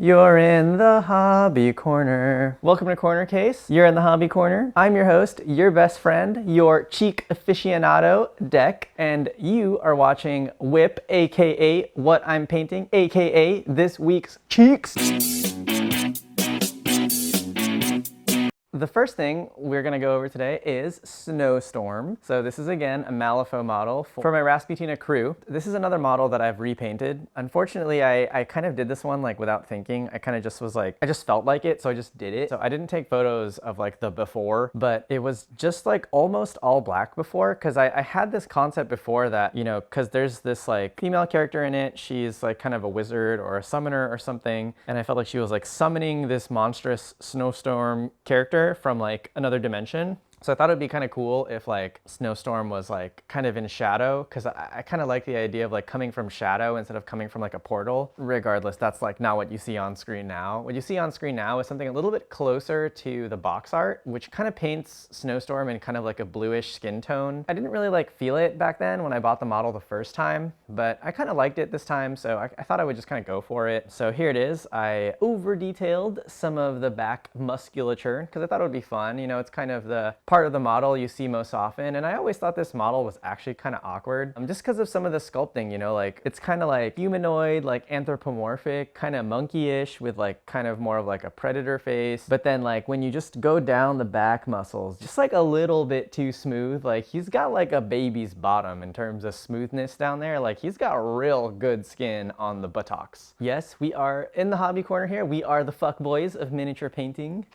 You're in the hobby corner. Welcome to Corner Case. You're in the hobby corner. I'm your host, your best friend, your cheek aficionado, Deck, and you are watching Whip, aka What I'm Painting, aka this week's cheeks. The first thing we're gonna go over today is Snowstorm. So this is again a Malifaux model for my Rasputina crew. This is another model that I've repainted. Unfortunately, I kind of did this one like without thinking. I kind of just was like, I just felt like it, so I just did it. So I didn't take photos of like the before, but it was just like almost all black before, because I had this concept before that, you know, because there's this like female character in it. She's like kind of a wizard or a summoner or something, and I felt like she was like summoning this monstrous snowstorm character from like another dimension. So I thought it'd be kind of cool if like Snowstorm was like kind of in shadow, because I kind of like the idea of like coming from shadow instead of coming from like a portal. Regardless, that's like not what you see on screen now. What you see on screen now is something a little bit closer to the box art, which kind of paints Snowstorm in kind of like a bluish skin tone. I didn't really like feel it back then when I bought the model the first time, but I kind of liked it this time, so I thought I would just kind of go for it. So here it is. I over detailed some of the back musculature because I thought it would be fun. You know, it's kind of the part of the model you see most often, and I always thought this model was actually kind of awkward just because of some of the sculpting. You know, like it's kind of like humanoid, like anthropomorphic, kind of monkey-ish with like kind of more of like a predator face, but then like when you just go down the back muscles, just like a little bit too smooth. Like he's got like a baby's bottom in terms of smoothness down there. Like he's got real good skin on the buttocks. Yes, we are in the hobby corner here. We are the fuck boys of miniature painting.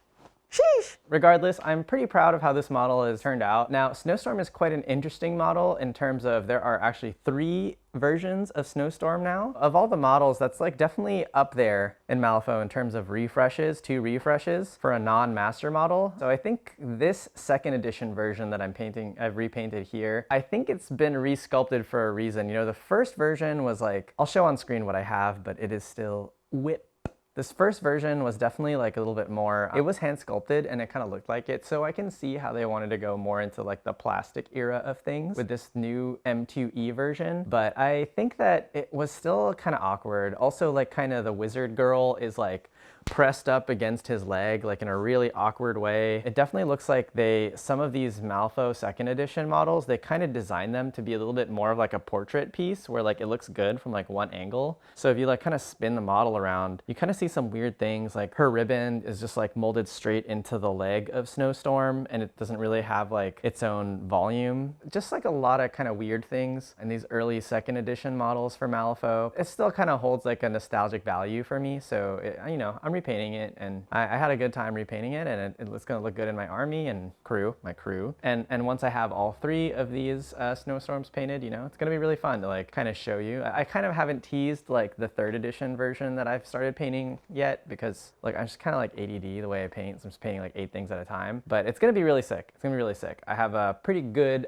Sheesh. Regardless, I'm pretty proud of how this model has turned out. Now, Snowstorm is quite an interesting model in terms of there are actually 3 versions of Snowstorm now. Of all the models, that's like definitely up there in Malifaux in terms of refreshes, 2 refreshes for a non-master model. So I think this 2nd edition version that I've repainted here, I think it's been resculpted for a reason. You know, the first version was like, I'll show on screen what I have, but it is still whip. This first version was definitely like a little bit more, it was hand sculpted and it kind of looked like it. So I can see how they wanted to go more into like the plastic era of things with this new M2E version. But I think that it was still kind of awkward. Also, like kind of the wizard girl is like pressed up against his leg like in a really awkward way. It definitely looks like some of these Malifaux 2nd edition models, they kind of designed them to be a little bit more of like a portrait piece where like it looks good from like one angle. So if you like kind of spin the model around, you kind of see some weird things. Like her ribbon is just like molded straight into the leg of Snowstorm, and it doesn't really have like its own volume. Just like a lot of kind of weird things in these early 2nd edition models for Malifaux. It still kind of holds like a nostalgic value for me. So you know, I'm repainting it, and I had a good time repainting it, and it's gonna look good in my army and my crew. And once I have all 3 of these Snowstorms painted, you know, it's gonna be really fun to like kind of show you. I kind of haven't teased like the 3rd edition version that I've started painting yet, because like I'm just kind of like ADD the way I paint, so I'm just painting like 8 things at a time. But it's gonna be really sick. It's gonna be really sick. I have a pretty good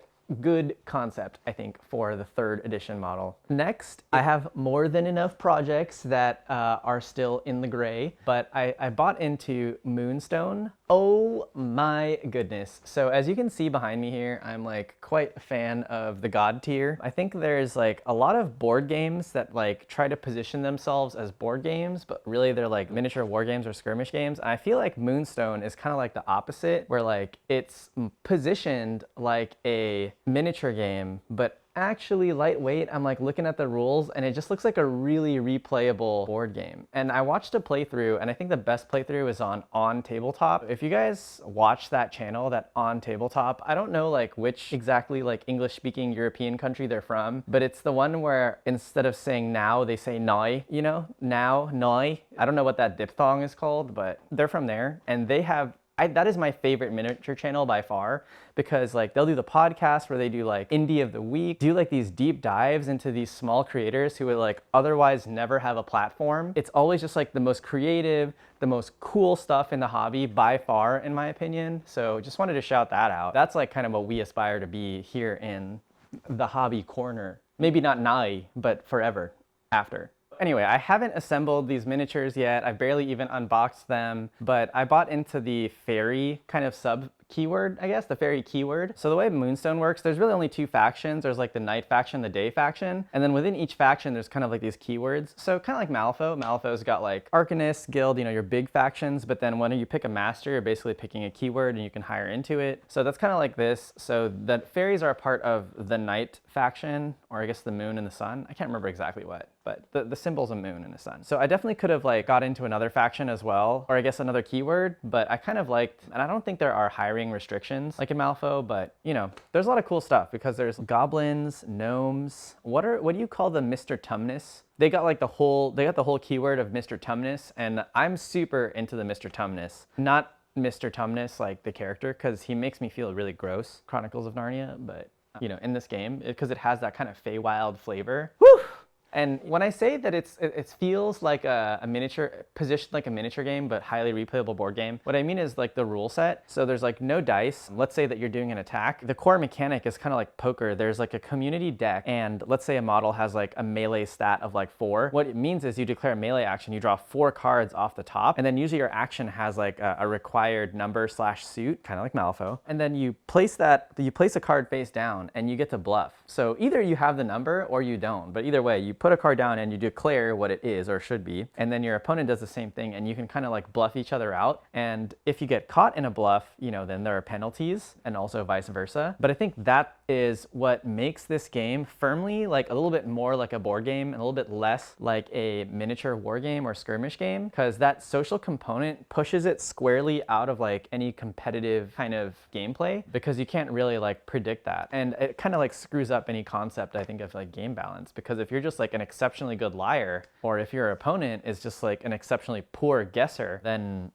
concept, I think, for the 3rd edition model. Next, I have more than enough projects that are still in the gray, but I bought into Moonstone. Oh my goodness. So as you can see behind me here, I'm like quite a fan of the God tier. I think there's like a lot of board games that like try to position themselves as board games, but really they're like miniature war games or skirmish games. And I feel like Moonstone is kind of like the opposite, where like it's positioned like a miniature game, but actually lightweight. I'm like looking at the rules and it just looks like a really replayable board game. And I watched a playthrough, and I think the best playthrough is on Tabletop. If you guys watch that channel, that On Tabletop, I don't know like which exactly like English speaking European country they're from, but it's the one where instead of saying now, they say noi, you know, now, noi. I don't know what that diphthong is called, but they're from there, and they have that is my favorite miniature channel by far, because like they'll do the podcast where they do like Indie of the Week, do like these deep dives into these small creators who would like otherwise never have a platform. It's always just like the most creative, the most cool stuff in the hobby by far, in my opinion. So just wanted to shout that out. That's like kind of what we aspire to be here in the hobby corner. Maybe not nigh, but forever after. Anyway, I haven't assembled these miniatures yet. I've barely even unboxed them, but I bought into the fairy kind of sub keyword, I guess, the fairy keyword. So the way Moonstone works, there's really only 2 factions. There's like the night faction, the day faction, and then within each faction, there's kind of like these keywords. So kind of like Malifaux. Malifaux's got like Arcanist, Guild, you know, your big factions, but then when you pick a master, you're basically picking a keyword and you can hire into it. So that's kind of like this. So the fairies are a part of the night faction, or I guess the moon and the sun. I can't remember exactly what, but the symbol's a moon and a sun. So I definitely could have like got into another faction as well, or I guess another keyword, but I kind of liked, and I don't think there are hiring restrictions like in Malifaux, but you know, there's a lot of cool stuff because there's goblins, gnomes. What do you call the Mr. Tumnus? They got the whole keyword of Mr. Tumnus, and I'm super into the Mr. Tumnus. Not Mr. Tumnus like the character, because he makes me feel really gross, Chronicles of Narnia, but you know, in this game, because it has that kind of Feywild flavor. Woo! And when I say that it feels like a miniature, positioned like a miniature game, but highly replayable board game, what I mean is like the rule set. So there's like no dice. Let's say that you're doing an attack. The core mechanic is kind of like poker. There's like a community deck, and let's say a model has like a melee stat of like 4. What it means is you declare a melee action, you draw 4 cards off the top, and then usually your action has like a required number / suit, kind of like Malifaux. And then you place a card face down and you get to bluff. So either you have the number or you don't, but either way, you put a card down and you declare what it is or should be, and then your opponent does the same thing, and you can kind of like bluff each other out. And if you get caught in a bluff, you know, then there are penalties, and also vice versa. But I think that is what makes this game firmly like a little bit more like a board game and a little bit less like a miniature war game or skirmish game, because that social component pushes it squarely out of like any competitive kind of gameplay, because you can't really like predict that, and it kind of like screws up any concept, I think, of like game balance. Because if you're just like an exceptionally good liar, or if your opponent is just like an exceptionally poor guesser, then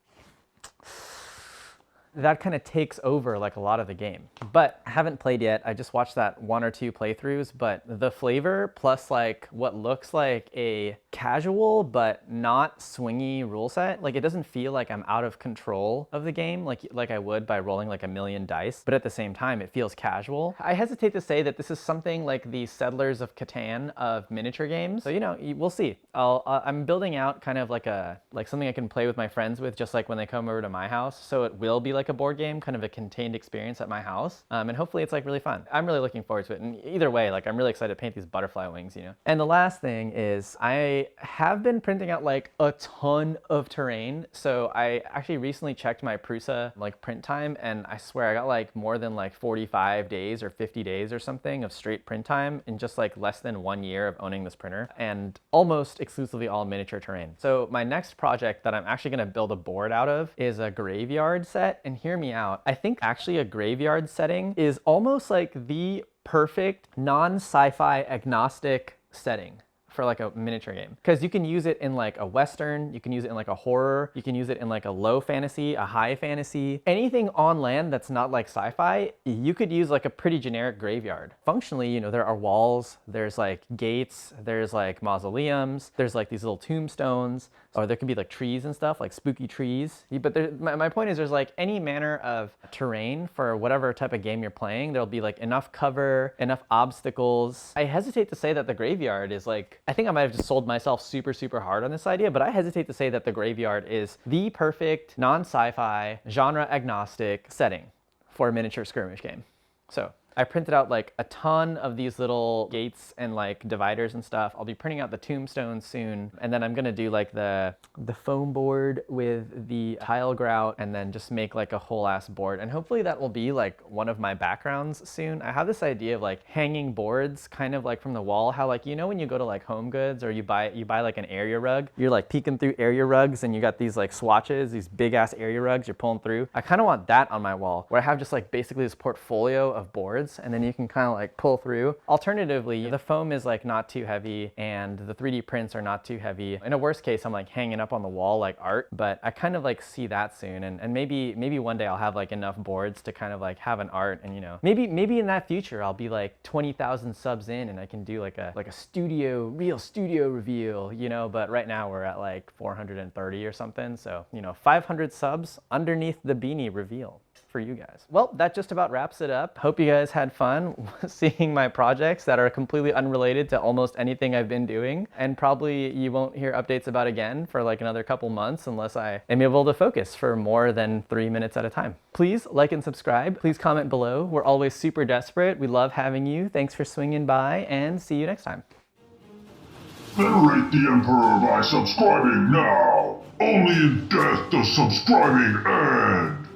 that kind of takes over like a lot of the game. But I haven't played yet. I just watched that 1 or 2 playthroughs, but the flavor plus like what looks like a casual but not swingy rule set, like it doesn't feel like I'm out of control of the game like I would by rolling like a million dice, but at the same time it feels casual. I hesitate to say that this is something like the Settlers of Catan of miniature games. So you know, we'll see. I'm building out kind of like something I can play with my friends with, just like when they come over to my house. So it will be like a board game, kind of a contained experience at my house, and hopefully it's like really fun. I'm really looking forward to it, and either way, like I'm really excited to paint these butterfly wings, you know. And the last thing is I have been printing out like a ton of terrain. So I actually recently checked my Prusa like print time, and I swear I got like more than like 45 days or 50 days or something of straight print time in just like less than 1 year of owning this printer, and almost exclusively all miniature terrain. So my next project that I'm actually going to build a board out of is a graveyard set, and hear me out. I think actually a graveyard setting is almost like the perfect non-sci-fi agnostic setting for like a miniature game, because you can use it in like a Western, you can use it in like a horror, you can use it in like a low fantasy, a high fantasy, anything on land that's not like sci-fi. You could use like a pretty generic graveyard. Functionally, you know, there are walls, there's like gates, there's like mausoleums, there's like these little tombstones, or there could be like trees and stuff, like spooky trees. But my point is, there's like any manner of terrain for whatever type of game you're playing. There'll be like enough cover, enough obstacles. I hesitate to say that the graveyard is like, I think I might have just sold myself super, super hard on this idea, but I hesitate to say that the graveyard is the perfect non-sci-fi, genre agnostic setting for a miniature skirmish game. So I printed out like a ton of these little gates and like dividers and stuff. I'll be printing out the tombstones soon, and then I'm gonna do like the foam board with the tile grout, and then just make like a whole ass board. And hopefully that will be like one of my backgrounds soon. I have this idea of like hanging boards kind of like from the wall, how like, you know, when you go to like Home Goods or you buy like an area rug, you're like peeking through area rugs and you got these like swatches, these big ass area rugs you're pulling through. I kind of want that on my wall, where I have just like basically this portfolio of boards, and then you can kind of like pull through. Alternatively, the foam is like not too heavy and the 3D prints are not too heavy. In a worst case, I'm like hanging up on the wall like art, but I kind of like see that soon, and maybe one day I'll have like enough boards to kind of like have an art, and you know, maybe in that future I'll be like 20,000 subs in and I can do like a real studio reveal, you know. But right now we're at like 430 or something, so you know, 500 subs underneath the beanie reveal. for you guys. Well, that just about wraps it up. Hope you guys had fun seeing my projects that are completely unrelated to almost anything I've been doing, and probably you won't hear updates about again for like another couple months unless I am able to focus for more than 3 minutes at a time. Please like and subscribe. Please comment below. We're always super desperate. We love having you. Thanks for swinging by, and see you next time. Venerate the Emperor by subscribing now! Only in death does subscribing end!